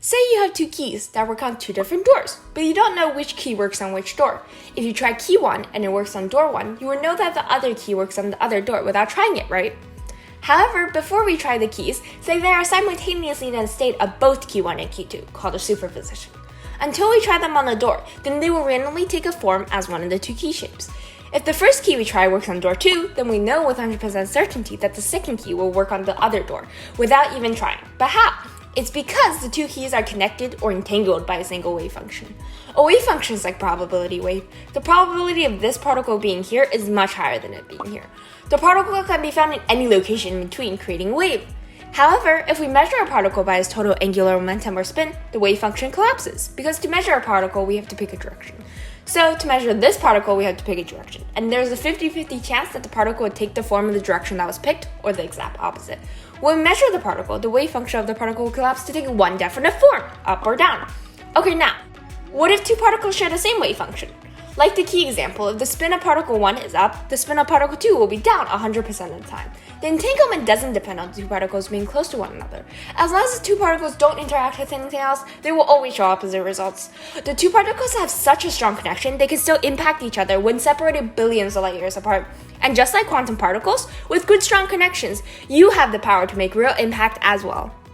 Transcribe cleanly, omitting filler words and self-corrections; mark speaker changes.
Speaker 1: Say you have two keys that work on two different doors, but you don't know which key works on which door. If you try key 1 and it works on door 1, you will know that the other key works on the other door without trying it, right? However, before we try the keys, say they are simultaneously in a state of both key 1 and key 2, called a superposition. Until we try them on the door, then they will randomly take a form as one of the two key shapes. If the first key we try works on door 2, then we know with 100% certainty that the second key will work on the other door, without even trying. But how? It's because the two keys are connected or entangled by a single wave function. A wave function is like probability wave. The probability of this particle being here is much higher than it being here. The particle can be found in any location in between, creating a wave. However, if we measure a particle by its total angular momentum or spin, the wave function collapses, because to measure a particle, we have to pick a direction. So to measure this particle, we have to pick a direction, and there's a 50-50 chance that the particle would take the form of the direction that was picked, or the exact opposite. When we measure the particle, the wave function of the particle will collapse to take one definite form, up or down. Okay, now, what if two particles share the same wave function? Like the key example, if the spin of particle 1 is up, the spin of particle 2 will be down 100% of the time. The entanglement doesn't depend on the two particles being close to one another. As long as the two particles don't interact with anything else, they will always show opposite results. The two particles have such a strong connection, they can still impact each other when separated billions of light years apart. And just like quantum particles, with good strong connections, you have the power to make real impact as well.